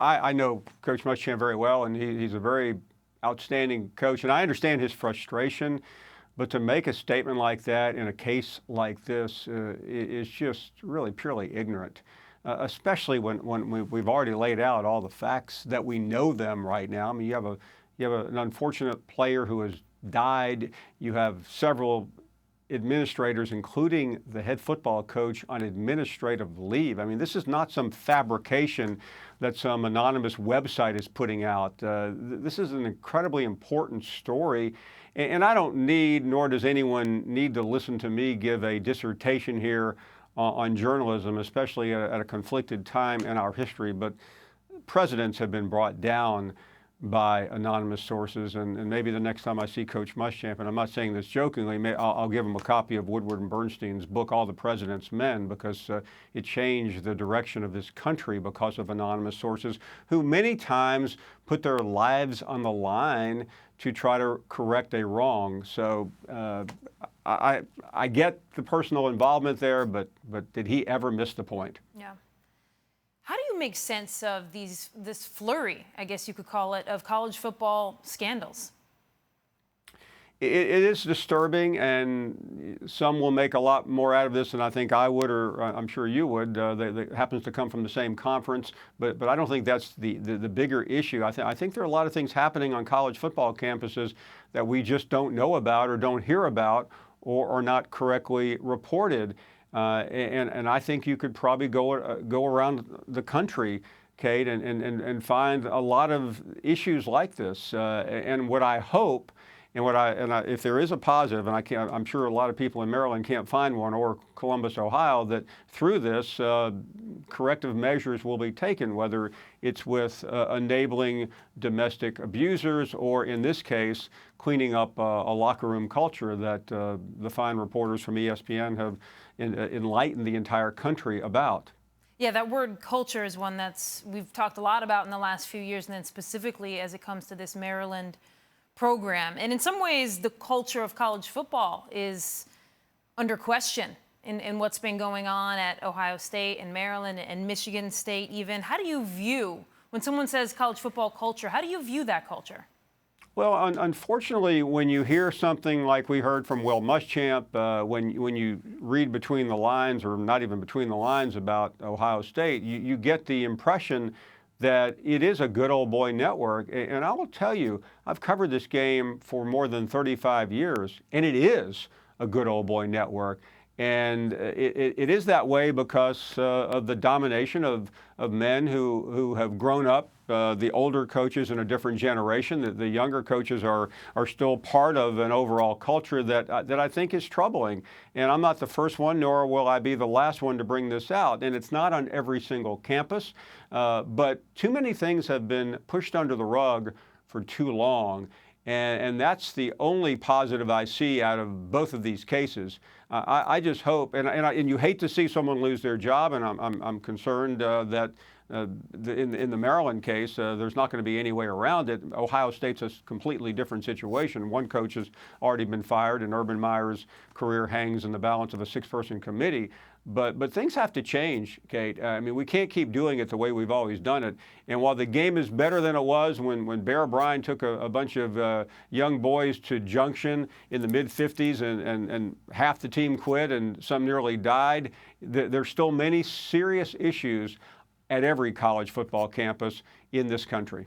I know Coach Muschamp very well, and he's a very outstanding coach, and I understand his frustration. But to make a statement like that in a case like this is just really purely ignorant, especially when we've already laid out all the facts that we know them right now. I mean, you have an unfortunate player who has died. You have several administrators, including the head football coach, on administrative leave. I mean, this is not some fabrication that some anonymous website is putting out. This is an incredibly important story. And I don't need, nor does anyone need to listen to me give a dissertation here on journalism, especially at a conflicted time in our history. But presidents have been brought down by anonymous sources, and maybe the next time I see Coach Muschamp, and I'm not saying this jokingly, I'll give him a copy of Woodward and Bernstein's book, All the President's Men, because it changed the direction of this country because of anonymous sources who many times put their lives on the line to try to correct a wrong. So I get the personal involvement there, but did he ever miss the point? Yeah. How do you make sense of this flurry, I guess you could call it, of college football scandals? It is disturbing, and some will make a lot more out of this than I think I would, or I'm sure you would. That happens to come from the same conference, but I don't think that's the bigger issue. I think there are a lot of things happening on college football campuses that we just don't know about or don't hear about or are not correctly reported. And I think you could probably go around the country, Kate, and find a lot of issues like this. And what I hope, if there is a positive, and I'm sure a lot of people in Maryland can't find one, or Columbus, Ohio, that through this corrective measures will be taken, whether it's with enabling domestic abusers, or in this case, cleaning up a locker room culture that the fine reporters from ESPN have enlightened the entire country about. Yeah, that word culture is one we've talked a lot about in the last few years, and then specifically as it comes to this Maryland program. And in some ways, the culture of college football is under question in what's been going on at Ohio State and Maryland and Michigan State even. How do you view, when someone says college football culture, how do you view that culture? Well, unfortunately, when you hear something like we heard from Will Muschamp, when you read between the lines, or not even between the lines, about Ohio State, you get the impression that it is a good old boy network. And I will tell you, I've covered this game for more than 35 years, and it is a good old boy network. And it is that way because of the domination of men who have grown up, the older coaches in a different generation. The younger coaches are still part of an overall culture that I think is troubling. And I'm not the first one, nor will I be the last one to bring this out. And it's not on every single campus, but too many things have been pushed under the rug for too long. And that's the only positive I see out of both of these cases. I just hope, and you hate to see someone lose their job, and I'm concerned that in the Maryland case, there's not going to be any way around it. Ohio State's a completely different situation. One coach has already been fired, and Urban Meyer's career hangs in the balance of a 6-person committee. But things have to change, Kate. I mean, we can't keep doing it the way we've always done it. And while the game is better than it was when Bear Bryant took a bunch of young boys to Junction in the mid-'50s and half the team quit and some nearly died, there's still many serious issues at every college football campus in this country.